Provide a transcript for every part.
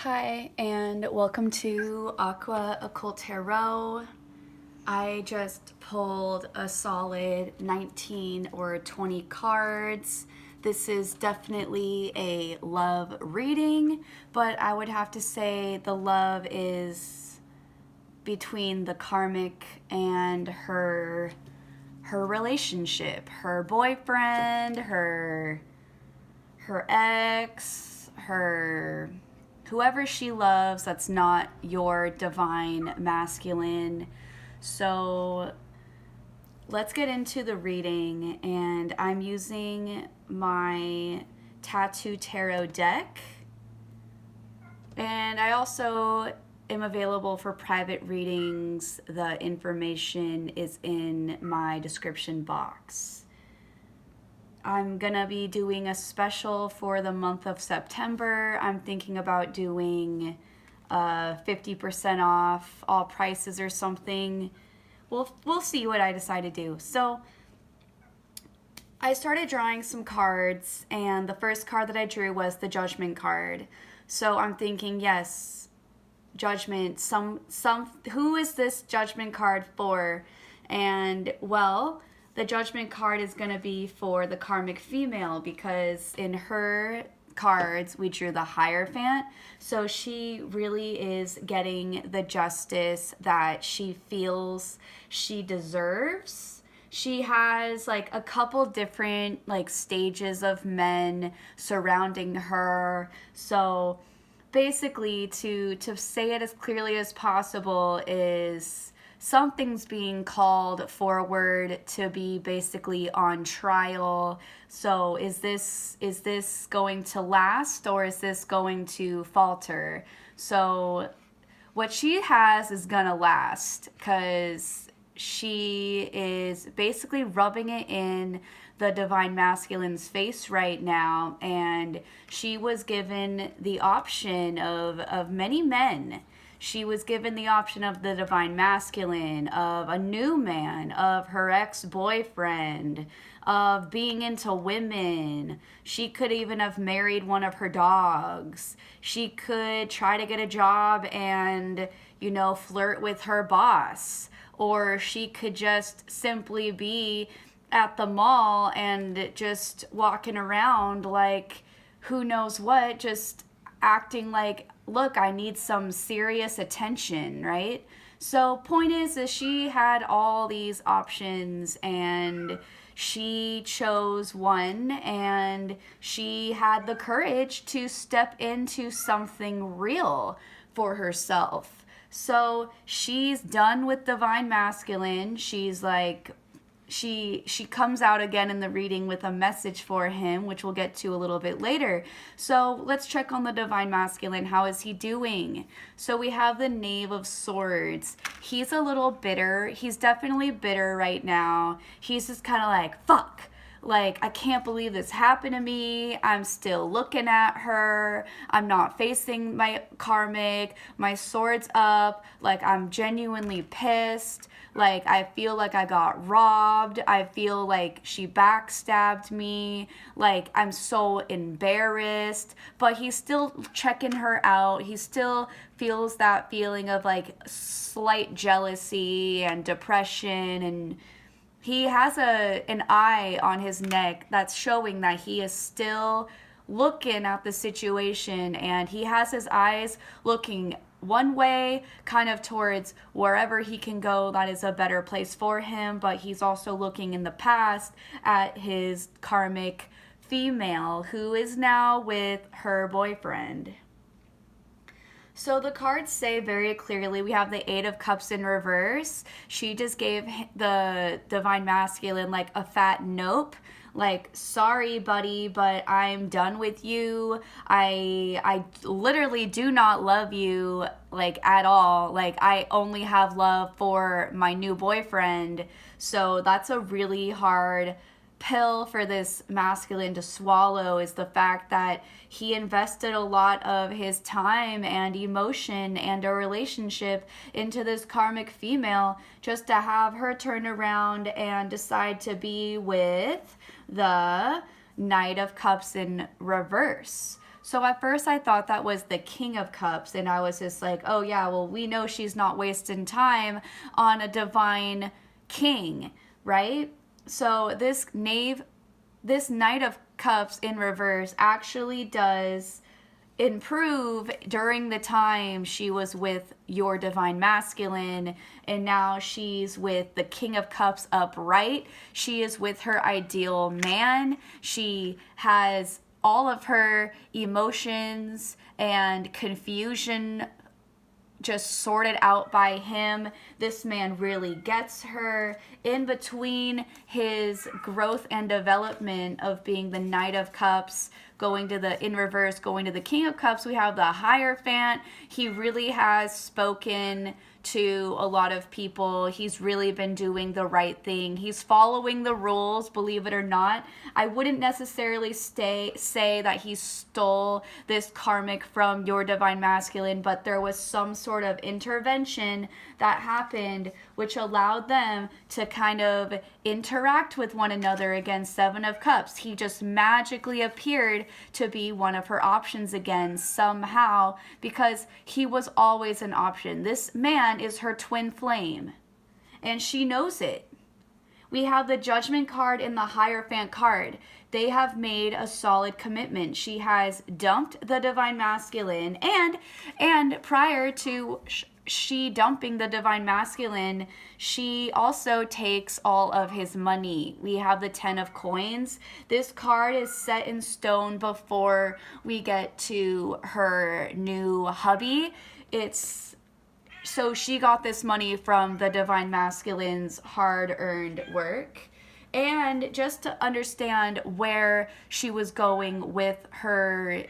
Hi, and welcome to Aqua Occult Tarot. I just pulled a solid 19 or 20 cards. This is definitely a love reading, but I would have to say the love is between the karmic and her relationship, her boyfriend, her ex, her whoever she loves that's not your divine masculine. So let's get into the reading, and I'm using my Tattoo Tarot deck, and I also am available for private readings. The information is in my description box. I'm gonna be doing a special for the month of September. I'm thinking about doing 50% off all prices or something. We'll see what I decide to do. So I started drawing some cards, and the first card that I drew was the Judgment card. So I'm thinking, yes, Judgment. Who is this Judgment card for? And well, the Judgment card is going to be for the karmic female, because in her cards we drew the Hierophant. So she really is getting the justice that she feels she deserves. She has like a couple different like stages of men surrounding her. So basically, to say it as clearly as possible, is something's being called forward to be basically on trial. So is this going to last, or is this going to falter? So what she has is gonna last, because she is basically rubbing it in the divine masculine's face right now, and she was given the option of many men. She was given the option of the divine masculine, of a new man, of her ex-boyfriend, of being into women. She could even have married one of her dogs. She could try to get a job and, flirt with her boss. Or she could just simply be at the mall and just walking around like who knows what, just acting like, look, I need some serious attention, right? So point is she had all these options, and she chose one, and she had the courage to step into something real for herself. So she's done with divine masculine. She's like, she comes out again in the reading with a message for him, which we'll get to a little bit later. So let's check on the divine masculine. How is he doing? So we have the Knave of Swords. He's a little bitter. He's definitely bitter right now. He's just kind of like, fuck. Like, I can't believe this happened to me. I'm still looking at her. I'm not facing my karmic. My sword's up. Like, I'm genuinely pissed. Like, I feel like I got robbed. I feel like she backstabbed me. Like, I'm so embarrassed. But he's still checking her out. He still feels that feeling of, like, slight jealousy and depression, and he has an eye on his neck that's showing that he is still looking at the situation, and he has his eyes looking one way, kind of towards wherever he can go that is a better place for him, but he's also looking in the past at his karmic female who is now with her boyfriend. So the cards say very clearly, we have the Eight of Cups in reverse. She just gave the divine masculine like a fat nope. Like, sorry, buddy, but I'm done with you. I literally do not love you, like, at all. Like, I only have love for my new boyfriend. So that's a really hard pill for this masculine to swallow, is the fact that he invested a lot of his time and emotion and a relationship into this karmic female, just to have her turn around and decide to be with the Knight of Cups in reverse. So at first I thought that was the King of Cups, and I was just like, oh yeah, well, we know she's not wasting time on a divine king, right? So this Knight of Cups in reverse actually does improve during the time she was with your divine masculine, and now she's with the King of Cups upright. She is with her ideal man. She has all of her emotions and confusion just sorted out by him. This man really gets her. In between his growth and development of being the Knight of Cups, going to the in reverse, going to the King of Cups, we have the Hierophant. He really has spoken to a lot of people. He's really been doing the right thing. He's following the rules, believe it or not. I wouldn't necessarily say that he stole this karmic from your divine masculine, but there was some sort of intervention that happened which allowed them to kind of interact with one another again. Seven of Cups. He just magically appeared to be one of her options again somehow, because he was always an option. This man is her twin flame, and she knows it. We have the Judgment card and the Hierophant card. They have made a solid commitment. She has dumped the divine masculine, and prior to she dumping the divine masculine, she also takes all of his money. We have the 10 of coins. This card is set in stone before we get to her new hubby. So she got this money from the divine masculine's hard-earned work. And just to understand where she was going with her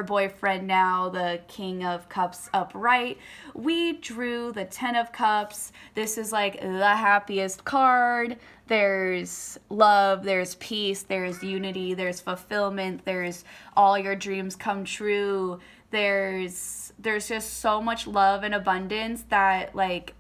boyfriend now, the King of Cups upright, we drew the 10 of Cups. This is like the happiest card. There's love, there's peace, there's unity, there's fulfillment, there's all your dreams come true. There's just so much love and abundance that, like,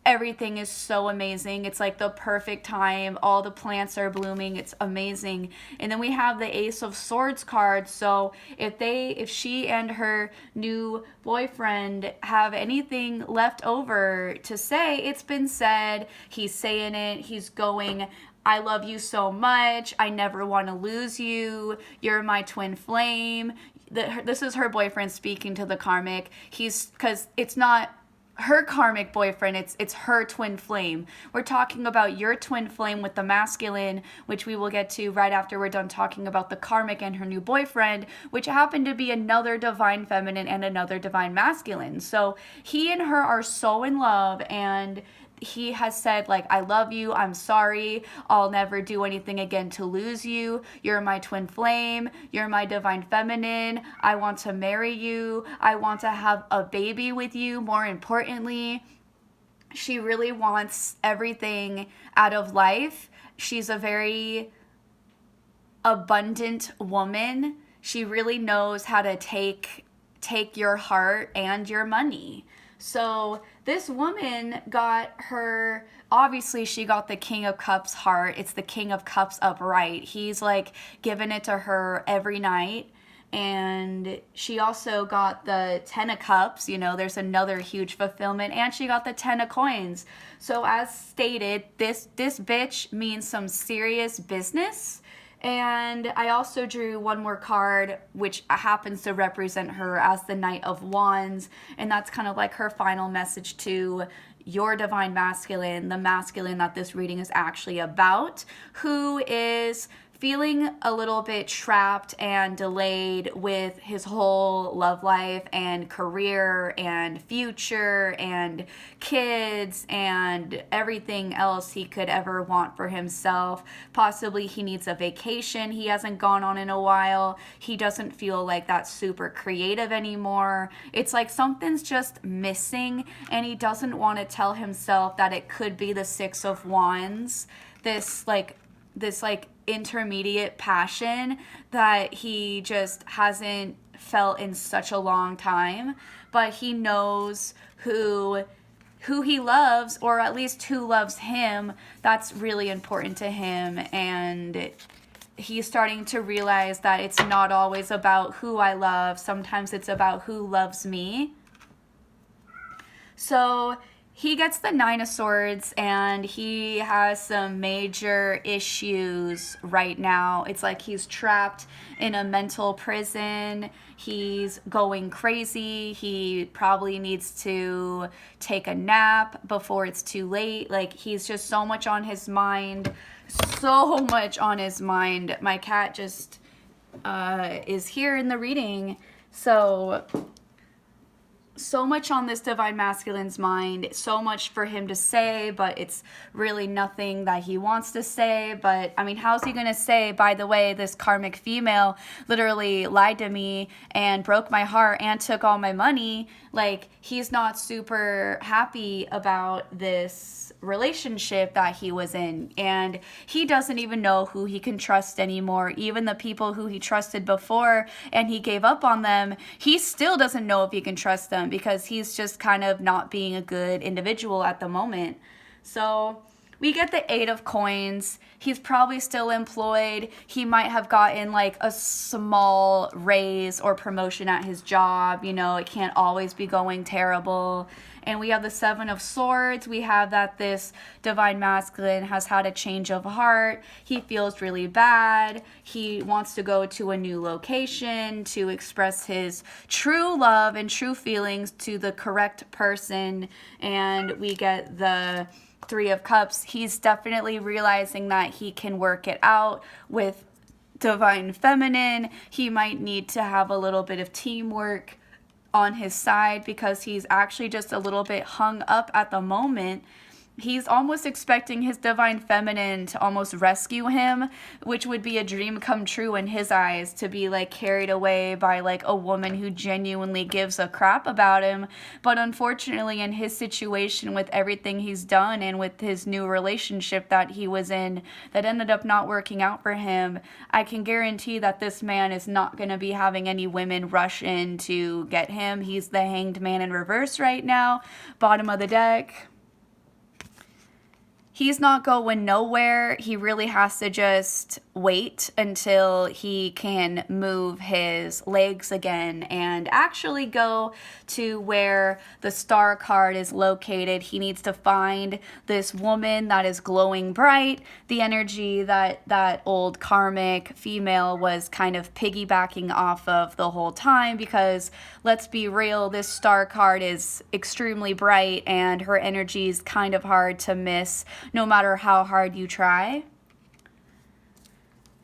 everything is so amazing. It's like the perfect time. All the plants are blooming. It's amazing. And then we have the Ace of Swords card. So if she and her new boyfriend have anything left over to say, it's been said. He's saying it. He's going, I love you so much. I never want to lose you. You're my twin flame. This is her boyfriend speaking to the karmic. Because it's not her karmic boyfriend, it's her twin flame. We're talking about your twin flame with the masculine, which we will get to right after we're done talking about the karmic and her new boyfriend, which happened to be another divine feminine and another divine masculine. So he and her are so in love, and he has said, like, I love you, I'm sorry, I'll never do anything again to lose you, you're my twin flame, you're my divine feminine, I want to marry you, I want to have a baby with you. More importantly, she really wants everything out of life. She's a very abundant woman. She really knows how to take your heart and your money. So this woman got her, obviously she got the King of Cups heart. It's the King of Cups upright. He's like giving it to her every night. And she also got the 10 of Cups. You know, there's another huge fulfillment. And she got the 10 of coins. So as stated, this bitch means some serious business. And I also drew one more card, which happens to represent her as the Knight of Wands. And that's kind of like her final message to your divine masculine, the masculine that this reading is actually about, who is feeling a little bit trapped and delayed with his whole love life and career and future and kids and everything else he could ever want for himself. Possibly he needs a vacation he hasn't gone on in a while. He doesn't feel like that's super creative anymore. It's like something's just missing, and he doesn't want to tell himself that it could be the Six of Wands. This intermediate passion that he just hasn't felt in such a long time, but he knows who he loves, or at least who loves him. That's really important to him, and he's starting to realize that it's not always about who I love. Sometimes it's about who loves me. So he gets the Nine of Swords, and he has some major issues right now. It's like he's trapped in a mental prison. He's going crazy. He probably needs to take a nap before it's too late. Like, he's just so much on his mind. So much on his mind. My cat just is here in the reading. So much on this divine masculine's mind, so much for him to say, but it's really nothing that he wants to say. But I mean, how's he gonna say, by the way, this karmic female literally lied to me and broke my heart and took all my money? Like, he's not super happy about this relationship that he was in, and he doesn't even know who he can trust anymore. Even the people who he trusted before and he gave up on them, he still doesn't know if he can trust them, because he's just kind of not being a good individual at the moment. So we get the Eight of Coins. He's probably still employed. He might have gotten like a small raise or promotion at his job. You know, it can't always be going terrible. And we have the Seven of Swords. We have that this divine masculine has had a change of heart. He feels really bad. He wants to go to a new location to express his true love and true feelings to the correct person. And we get the Three of Cups. He's definitely realizing that he can work it out with divine feminine. He might need to have a little bit of teamwork on his side, because he's actually just a little bit hung up at the moment. He's almost expecting his divine feminine to almost rescue him, which would be a dream come true in his eyes, to be like carried away by like a woman who genuinely gives a crap about him. But unfortunately, in his situation, with everything he's done and with his new relationship that he was in that ended up not working out for him, I can guarantee that this man is not going to be having any women rush in to get him. He's the Hanged Man in reverse right now, bottom of the deck. He's not going nowhere. He really has to just wait until he can move his legs again and actually go to where the Star card is located. He needs to find this woman that is glowing bright, the energy that old karmic female was kind of piggybacking off of the whole time, because let's be real, this Star card is extremely bright and her energy is kind of hard to miss no matter how hard you try.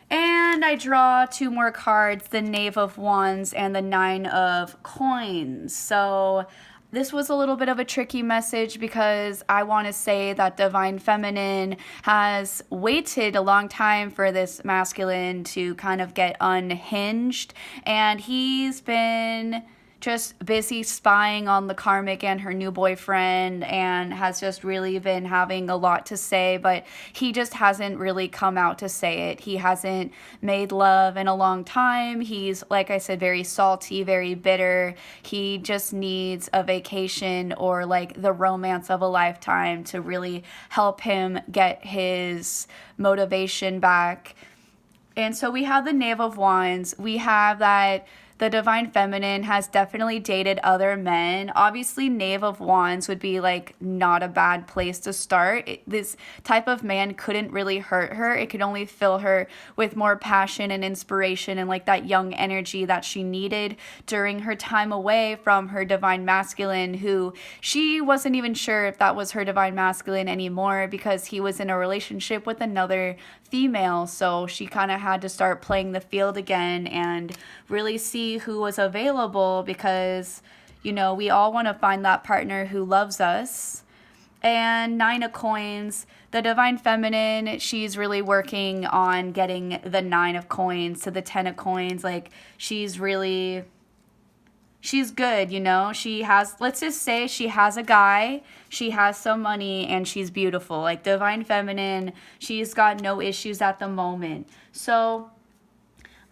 And I draw two more cards, the Knave of Wands and the Nine of Coins. So this was a little bit of a tricky message, because I want to say that divine feminine has waited a long time for this masculine to kind of get unhinged, and he's been just busy spying on the karmic and her new boyfriend, and has just really been having a lot to say, but he just hasn't really come out to say it. He hasn't made love in a long time. He's, like I said, very salty, very bitter. He just needs a vacation or like the romance of a lifetime to really help him get his motivation back. And so we have the Knave of Wands. We have that the divine feminine has definitely dated other men. Obviously, Knave of Wands would be like not a bad place to start. This type of man couldn't really hurt her. It could only fill her with more passion and inspiration and like that young energy that she needed during her time away from her divine masculine, who she wasn't even sure if that was her divine masculine anymore, because he was in a relationship with another female. So she kind of had to start playing the field again and really see who was available, because, you know, we all want to find that partner who loves us. And Nine of Coins, the divine feminine, she's really working on getting the Nine of Coins to the Ten of Coins. Like, she's good, you know. She has, let's just say she has a guy, she has some money, and she's beautiful. Like, divine feminine, she's got no issues at the moment. So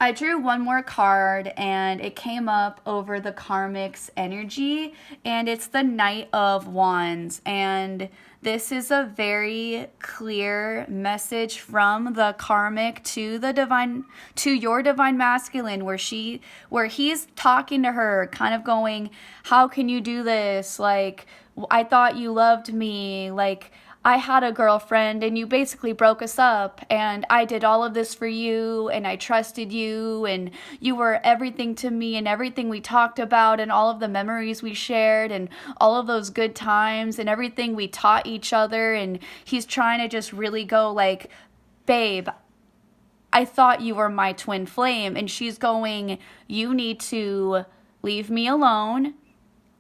I drew one more card and it came up over the Karmic's energy, and it's the Knight of Wands. And this is a very clear message from the Karmic to the divine, to your divine masculine, where he's talking to her, kind of going, how can you do this? Like, I thought you loved me. Like, I had a girlfriend and you basically broke us up, and I did all of this for you, and I trusted you, and you were everything to me, and everything we talked about, and all of the memories we shared, and all of those good times, and everything we taught each other. And he's trying to just really go like, babe, I thought you were my twin flame. And she's going, you need to leave me alone.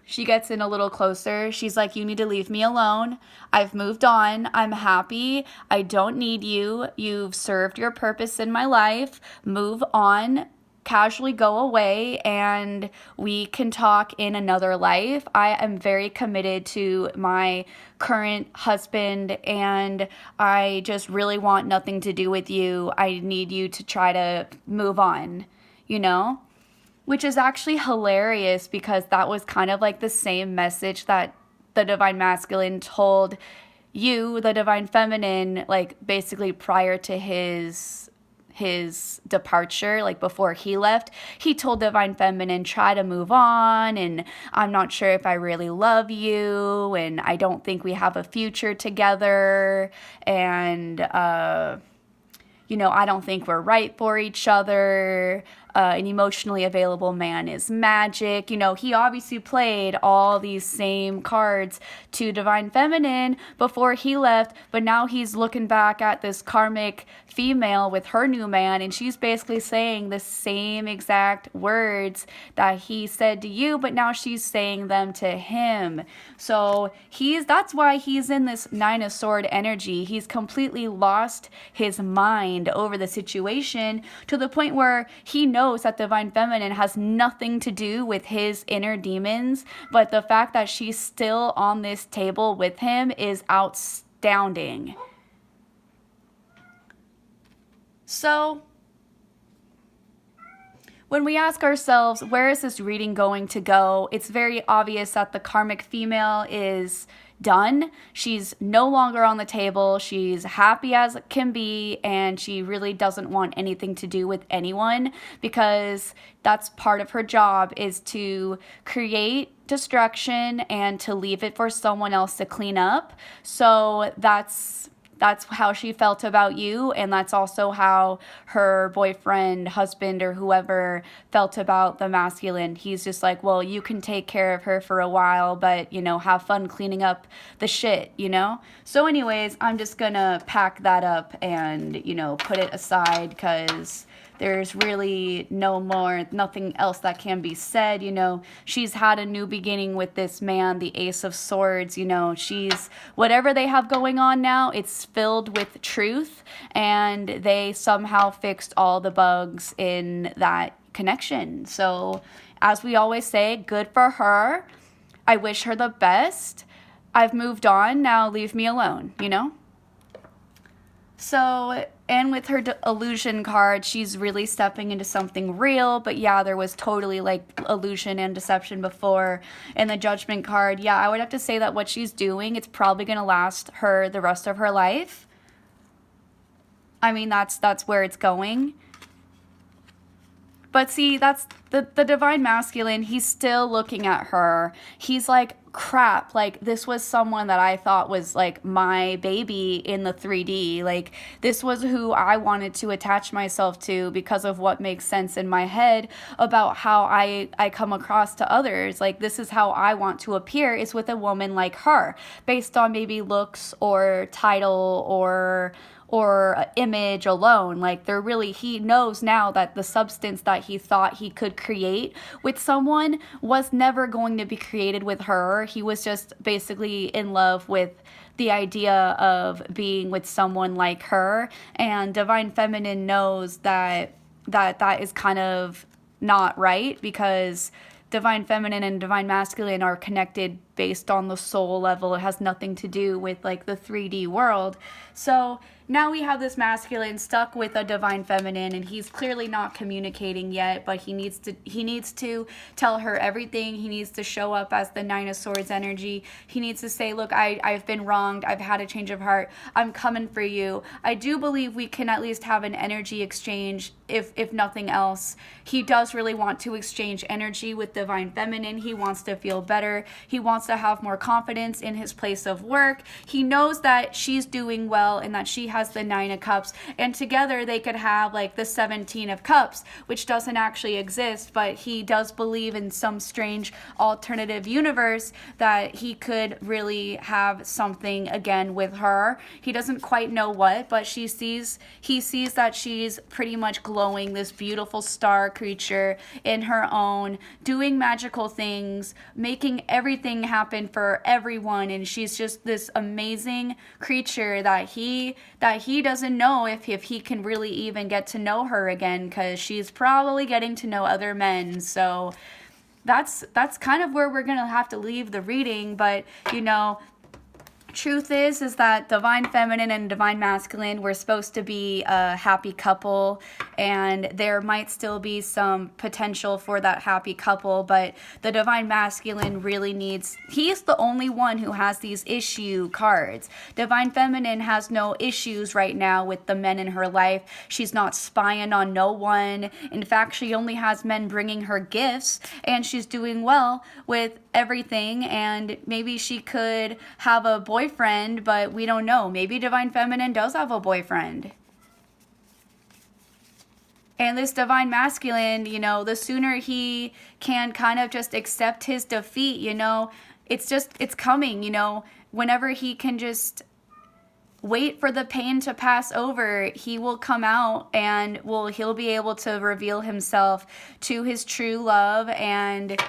She gets in a little closer. She's like, you need to leave me alone. I've moved on. I'm happy. I don't need you. You've served your purpose in my life. Move on. Casually go away, and we can talk in another life. I am very committed to my current husband, and I just really want nothing to do with you. I need you to try to move on, you know? Which is actually hilarious, because that was kind of like the same message that the divine masculine told you, the divine feminine, like basically prior to his departure, like before he left. He told divine feminine, try to move on, and I'm not sure if I really love you, and I don't think we have a future together, and you know, I don't think we're right for each other. An emotionally available man is magic. You know, he obviously played all these same cards to divine feminine before he left, but now he's looking back at this karmic female with her new man, and she's basically saying the same exact words that he said to you, but now she's saying them to him. So that's why he's in this Nine of Sword energy. He's completely lost his mind over the situation, to the point where he knows that divine feminine has nothing to do with his inner demons, but the fact that she's still on this table with him is outstanding. So when we ask ourselves, where is this reading going to go? It's very obvious that the karmic female is done. She's no longer on the table. She's happy as it can be, and she really doesn't want anything to do with anyone, because that's part of her job, is to create destruction and to leave it for someone else to clean up. So that's how she felt about you, and that's also how her boyfriend, husband, or whoever felt about the masculine. He's just like, well, you can take care of her for a while, but, you know, have fun cleaning up the shit, you know? So anyways, I'm just gonna pack that up and, you know, put it aside, because there's really nothing else that can be said. You know, she's had a new beginning with this man, the Ace of Swords. You know, whatever they have going on now, it's filled with truth, and they somehow fixed all the bugs in that connection. So, as we always say, good for her. I wish her the best. I've moved on, now leave me alone, you know? So, and with her illusion card, she's really stepping into something real. But yeah, there was totally like illusion and deception before. And the Judgment card, yeah, I would have to say that what she's doing, it's probably going to last her the rest of her life. I mean, that's where it's going. But see, that's the divine masculine. He's still looking at her. He's like, crap, like this was someone that I thought was like my baby in the 3D. Like this was who I wanted to attach myself to because of what makes sense in my head about how I come across to others. Like this is how I want to appear, is with a woman like her, based on maybe looks or title or image alone. Like he knows now that the substance that he thought he could create with someone was never going to be created with her. He was just basically in love with the idea of being with someone like her, and divine feminine knows that is kind of not right, because divine feminine and divine masculine are connected based on the soul level. It has nothing to do with like the 3D world. So now we have this masculine stuck with a divine feminine, and he's clearly not communicating yet, but he needs to tell her everything. He needs to show up as the Nine of Swords energy. He needs to say, look, I've been wronged. I've had a change of heart. I'm coming for you. I do believe we can at least have an energy exchange, if nothing else. He does really want to exchange energy with divine feminine. He wants to feel better. He wants to have more confidence in his place of work. He knows that she's doing well and that she has the 9 of Cups, and together they could have like the 17 of Cups, which doesn't actually exist, but he does believe in some strange alternative universe that he could really have something again with her. He doesn't quite know what, but he sees that she's pretty much glowing, this beautiful star creature in her own, doing magical things, making everything happen for everyone, and she's just this amazing creature that he doesn't know if he can really even get to know her again, because she's probably getting to know other men. So that's kind of where we're gonna have to leave the reading. But you know, truth is that divine feminine and divine masculine, we're supposed to be a happy couple, and there might still be some potential for that happy couple, but the divine masculine really needs, he's the only one who has these issue cards. Divine feminine has no issues right now with the men in her life. She's not spying on no one. In fact, she only has men bringing her gifts, and she's doing well with everything. And maybe she could have a boyfriend, but we don't know. Maybe divine feminine does have a boyfriend. And this divine masculine, you know, the sooner he can kind of just accept his defeat, you know, it's coming, you know, whenever he can just wait for the pain to pass over, he will come out, and he'll be able to reveal himself to his true love and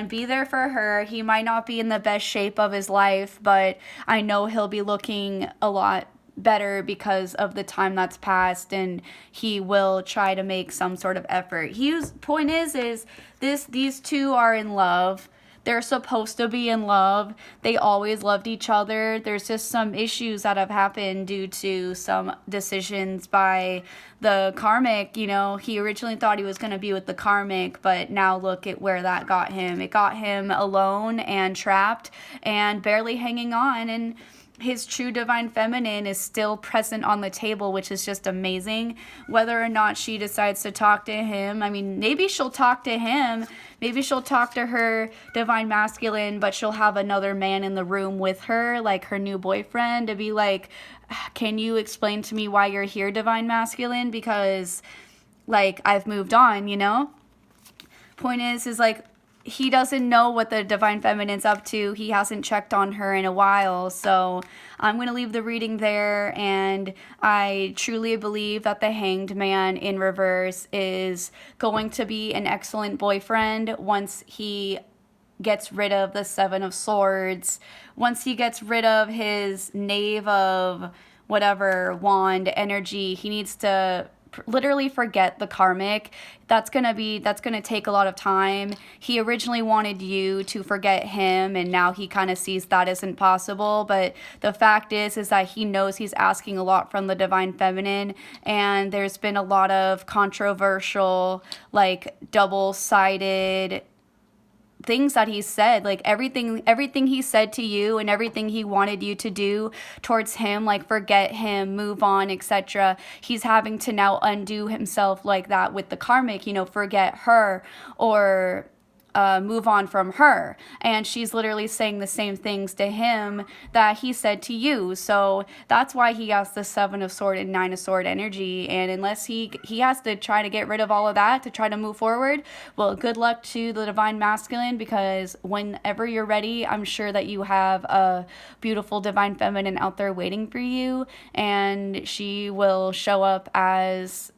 be there for her. He might not be in the best shape of his life, but I know he'll be looking a lot better because of the time that's passed, and he will try to make some sort of effort. Point is these two are in love. They're supposed to be in love. They always loved each other. There's just some issues that have happened due to some decisions by the karmic. You know, he originally thought he was going to be with the karmic, but now look at where that got him. It got him alone and trapped and barely hanging on, and his true divine feminine is still present on the table, which is just amazing. Whether or not she decides to talk to him, I mean, maybe she'll talk to him, maybe she'll talk to her divine masculine, but she'll have another man in the room with her, like her new boyfriend, to be like, can you explain to me why you're here, divine masculine? Because, like, I've moved on, you know? Point is like, he doesn't know what the divine feminine's up to. He hasn't checked on her in a while. So I'm going to leave the reading there. And I truly believe that the Hanged Man in reverse is going to be an excellent boyfriend once he gets rid of the 7 of Swords. Once he gets rid of his Knave of whatever wand energy, he needs to literally forget the karmic. That's gonna take a lot of time. He originally wanted you to forget him, and now he kind of sees that isn't possible. But the fact is that he knows he's asking a lot from the divine feminine, and there's been a lot of controversial, like, double-sided things that he said, like everything he said to you and everything he wanted you to do towards him, like forget him, move on, etc. He's having to now undo himself like that with the karmic, you know, forget her or move on from her. And she's literally saying the same things to him that he said to you. So that's why he has the 7 of Sword and 9 of Sword energy. And unless he has to try to get rid of all of that to try to move forward, well, good luck to the divine masculine, because whenever you're ready, I'm sure that you have a beautiful divine feminine out there waiting for you, and she will show up as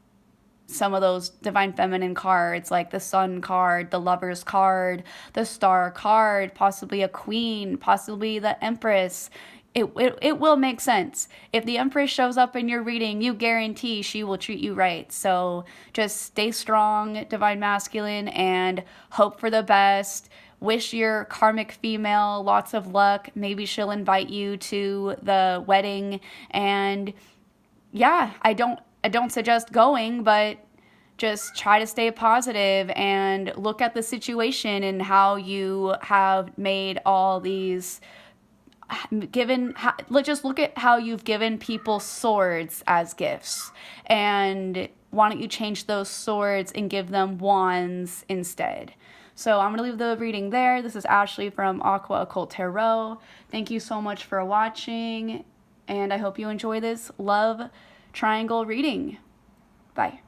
some of those divine feminine cards, like the Sun card, the Lover's card, the Star card, possibly a Queen, possibly the Empress. It will make sense. If the Empress shows up in your reading, you guarantee she will treat you right. So just stay strong, divine masculine, and hope for the best. Wish your karmic female lots of luck. Maybe she'll invite you to the wedding, and yeah, I don't suggest going, but just try to stay positive and look at the situation and how you have made all these just look at how you've given people swords as gifts, and why don't you change those swords and give them wands instead. So I'm going to leave the reading there. This is Ashley from Aqua Occult Tarot. Thank you so much for watching, and I hope you enjoy this love triangle reading. Bye.